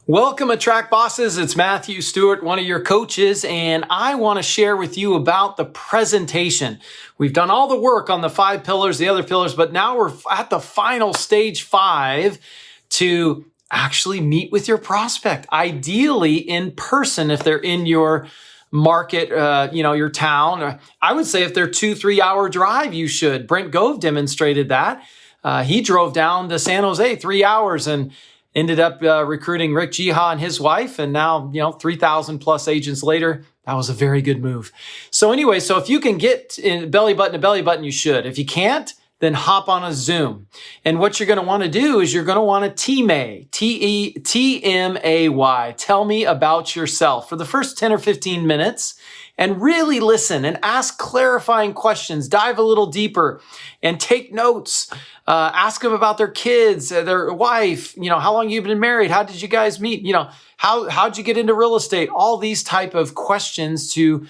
Welcome, Attract Bosses. It's Matthew Stewart, one of your coaches, and I want to share with you about the presentation. We've done all the work on the 5 pillars, the other pillars, but now we're at the final stage 5 to actually meet with your prospect, ideally in person if they're in your market, your town. I would say if they're 2-3 hour drive, you should. Brent Gove demonstrated that. He drove down to San Jose 3 hours and ended up recruiting Rick Jiha and his wife. And now, 3,000 plus agents later, that was a very good move. So anyway, so if you can get in belly button to belly button, you should. If you can't, then hop on a Zoom. And what you're going to want to do is you're going to want to TMAY, T-E-T-M-A-Y. Tell me about yourself for the first 10 or 15 minutes and really listen and ask clarifying questions, dive a little deeper and take notes. Ask them about their kids, their wife, how long you've been married, how did you guys meet, how'd you get into real estate, all these type of questions to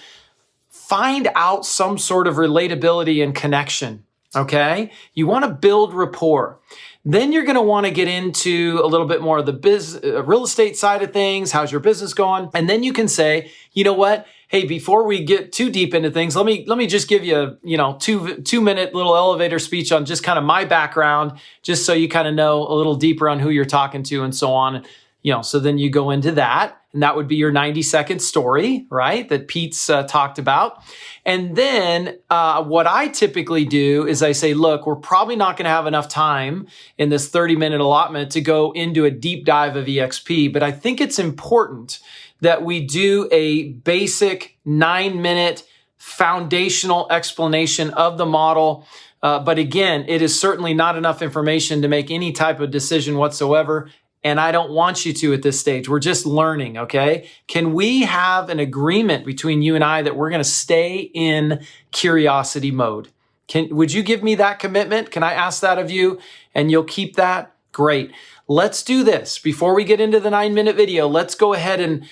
find out some sort of relatability and connection, okay? You want to build rapport. Then you're going to want to get into a little bit more of the real estate side of things. How's your business going? And then you can say, you know what? Hey, before we get too deep into things, let me just give you a 2-minute little elevator speech on just kind of my background, just so you kind of know a little deeper on who you're talking to and so on. So then you go into that, and that would be your 90-second story, right? That Pete's talked about. And then what I typically do is I say, look, we're probably not going to have enough time in this 30-minute allotment to go into a deep dive of EXP, but I think it's important that we do a basic 9-minute foundational explanation of the model. But again, it is certainly not enough information to make any type of decision whatsoever. And I don't want you to at this stage. We're just learning, okay? Can we have an agreement between you and I that we're going to stay in curiosity mode? Would you give me that commitment? Can I ask that of you? And you'll keep that? Great. Let's do this. Before we get into the 9-minute video, let's go ahead and,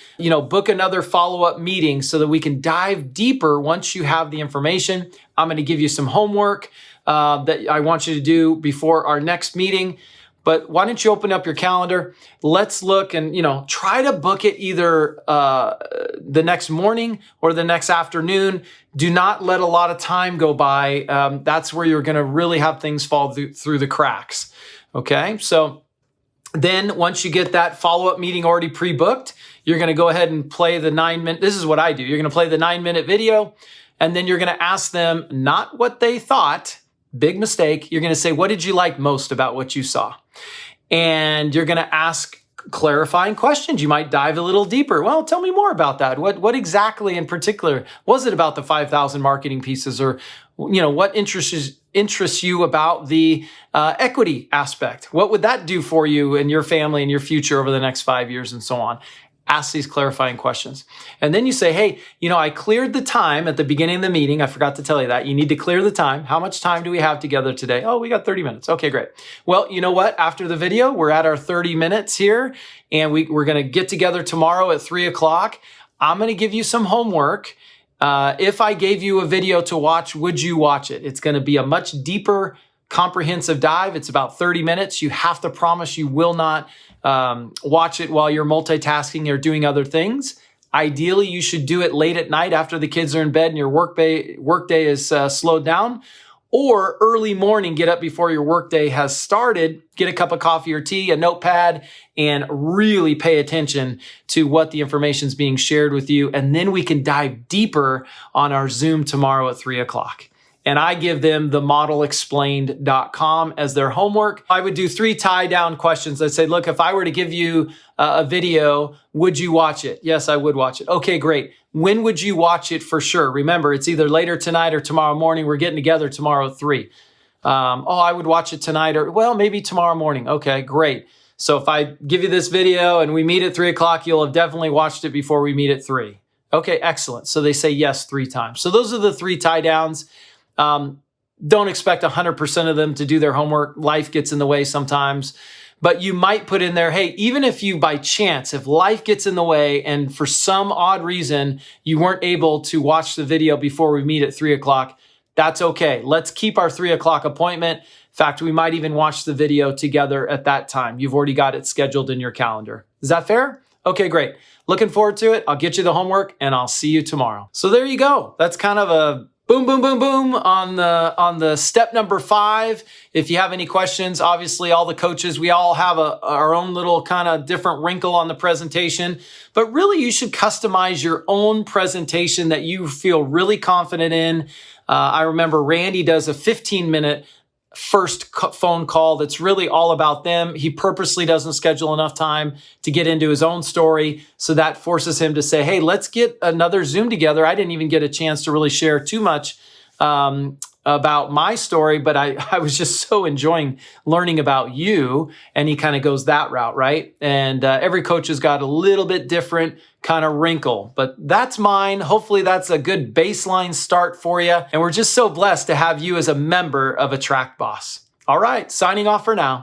book another follow-up meeting so that we can dive deeper once you have the information. I'm going to give you some homework that I want you to do before our next meeting. But why don't you open up your calendar? Let's look and, try to book it either the next morning or the next afternoon. Do not let a lot of time go by. That's where you're going to really have things fall through the cracks. Okay, so then once you get that follow-up meeting already pre-booked, you're going to go ahead and play the 9-minute. This is what I do. You're going to play the 9-minute video, and then you're going to ask them not what they thought. Big mistake. You're going to say, what did you like most about what you saw? And you're going to ask clarifying questions. You might dive a little deeper. Well, tell me more about that. What exactly in particular was it about the 5,000 marketing pieces, or what interests you about the equity aspect? What would that do for you and your family and your future over the next 5 years and so on? Ask these clarifying questions. And then you say, hey, I cleared the time at the beginning of the meeting. I forgot to tell you that. You need to clear the time. How much time do we have together today? Oh, we got 30 minutes. Okay, great. Well, you know what? After the video, we're at our 30 minutes here, and we're going to get together tomorrow at 3 o'clock. I'm going to give you some homework. If I gave you a video to watch, would you watch it? It's going to be a much deeper, comprehensive dive. It's about 30 minutes. You have to promise you will not watch it while you're multitasking or doing other things. Ideally, you should do it late at night after the kids are in bed and your workday is slowed down, or early morning. Get up before your workday has started, get a cup of coffee or tea, a notepad, and really pay attention to what the information is being shared with you. And then we can dive deeper on our Zoom tomorrow at 3 o'clock. And I give them the modelexplained.com as their homework. I would do 3 tie-down questions. I'd say, look, if I were to give you a video, would you watch it? Yes, I would watch it. Okay, great. When would you watch it for sure? Remember, it's either later tonight or tomorrow morning. We're getting together tomorrow at 3. I would watch it tonight, or maybe tomorrow morning. Okay, great. So if I give you this video and we meet at 3 o'clock, you'll have definitely watched it before we meet at 3. Okay, excellent. So they say yes 3 times. So those are the 3 tie-downs. Don't expect 100% of them to do their homework. Life gets in the way sometimes, but you might put in there, hey, even if you by chance, if life gets in the way and for some odd reason you weren't able to watch the video before we meet at 3 o'clock, that's okay. Let's keep our 3 o'clock appointment. fact, we might even watch the video together at that time. You've already got it scheduled in your calendar. Is that fair? Okay, great. Looking forward to it. I'll get you the homework and I'll see you tomorrow. So there you go. That's kind of a boom, boom, boom, boom on the step number 5. If you have any questions, obviously all the coaches, we all have our own little kind of different wrinkle on the presentation, but really you should customize your own presentation that you feel really confident in. I remember Randy does a 15-minute first phone call that's really all about them. He purposely doesn't schedule enough time to get into his own story. So that forces him to say, hey, let's get another Zoom together. I didn't even get a chance to really share too much about my story, but I was just so enjoying learning about you. And he kind of goes that route, right? And every coach has got a little bit different kind of wrinkle, but that's mine. Hopefully that's a good baseline start for you. And we're just so blessed to have you as a member of Attract Boss. All right, signing off for now.